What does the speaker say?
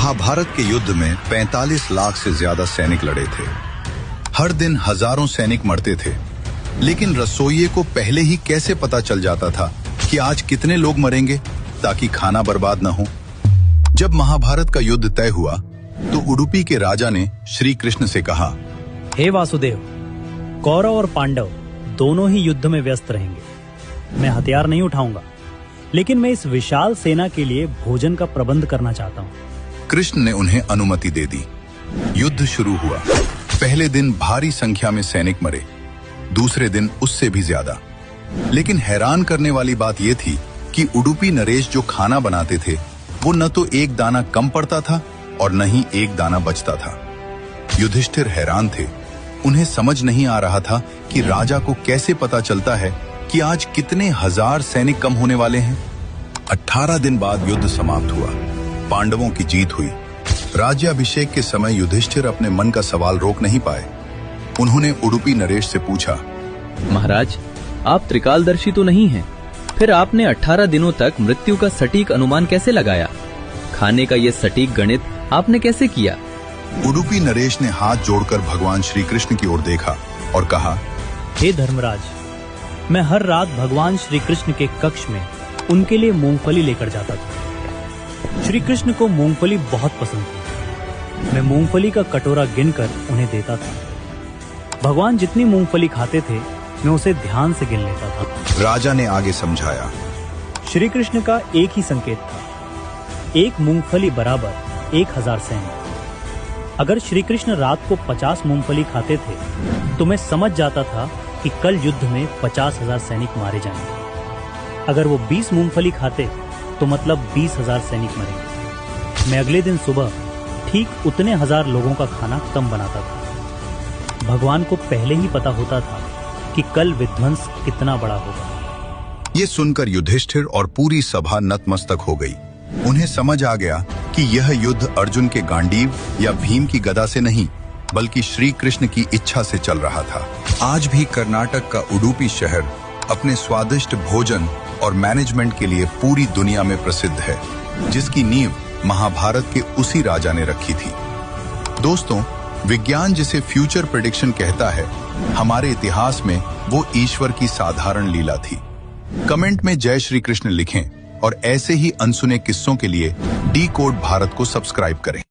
महाभारत के युद्ध में 45 लाख से ज्यादा सैनिक लड़े थे। हर दिन हजारों सैनिक मरते थे, लेकिन रसोइये को पहले ही कैसे पता चल जाता था कि आज कितने लोग मरेंगे ताकि खाना बर्बाद न हो। जब महाभारत का युद्ध तय हुआ तो उडुपी के राजा ने श्री कृष्ण से कहा, हे वासुदेव, कौरव और पांडव दोनों ही युद्ध में व्यस्त रहेंगे। मैं हथियार नहीं उठाऊंगा, लेकिन मैं इस विशाल सेना के लिए भोजन का प्रबंध करना चाहता हूँ। कृष्ण ने उन्हें अनुमति दे दी। युद्ध शुरू हुआ। पहले दिन भारी संख्या में सैनिक मरे, दूसरे दिन उससे भी ज्यादा। लेकिन हैरान करने वाली बात यह थी कि उडुपी नरेश जो खाना बनाते थे वो न तो एक दाना कम पड़ता था और न ही एक दाना बचता था। युधिष्ठिर हैरान थे। उन्हें समझ नहीं आ रहा था कि राजा को कैसे पता चलता है कि आज कितने हजार सैनिक कम होने वाले हैं। 18 दिन बाद युद्ध समाप्त हुआ। पांडवों की जीत हुई। राज्याभिषेक के समय युधिष्ठिर अपने मन का सवाल रोक नहीं पाए। उन्होंने उडुपी नरेश से पूछा, महाराज, आप त्रिकालदर्शी तो नहीं हैं, फिर आपने 18 दिनों तक मृत्यु का सटीक अनुमान कैसे लगाया? खाने का ये सटीक गणित आपने कैसे किया? उडुपी नरेश ने हाथ जोड़कर भगवान श्री कृष्ण की ओर देखा और कहा, हे धर्मराज, मैं हर रात भगवान श्री कृष्ण के कक्ष में उनके लिए मूंगफली लेकर जाता था। श्री कृष्ण को मूंगफली बहुत पसंद थी। मैं मूंगफली का कटोरा गिनकर उन्हें देता था। भगवान जितनी मूंगफली खाते थे मैं उसे ध्यान से गिन लेता था। राजा ने आगे समझाया, श्री कृष्ण का एक ही संकेत था, एक मूंगफली बराबर 1000 सैनिक। अगर श्री कृष्ण रात को 50 मूंगफली खाते थे तो मैं समझ जाता था कि कल युद्ध में 50,000 सैनिक मारे जाएंगे। अगर वो 20 मूंगफली खाते तो मतलब 20,000 सैनिक मरेंगे। मैं अगले दिन सुबह ठीक उतने हजार लोगों का खाना कम बनाता था। भगवान को पहले ही पता होता था कि कल विध्वंस कितना बड़ा होगा। ये सुनकर युधिष्ठिर और पूरी सभा नतमस्तक हो गई। उन्हें समझ आ गया कि यह युद्ध अर्जुन के गांडीव या भीम की गदा से नहीं, बल्कि श्री कृष्ण की इच्छा से चल रहा था। आज भी कर्नाटक का उडुपी शहर अपने स्वादिष्ट भोजन और मैनेजमेंट के लिए पूरी दुनिया में प्रसिद्ध है, जिसकी नींव महाभारत के उसी राजा ने रखी थी। दोस्तों, विज्ञान जिसे फ्यूचर प्रेडिक्शन कहता है, हमारे इतिहास में वो ईश्वर की साधारण लीला थी। कमेंट में जय श्री कृष्ण लिखें और ऐसे ही अनसुने किस्सों के लिए डी कोड भारत को सब्सक्राइब करें।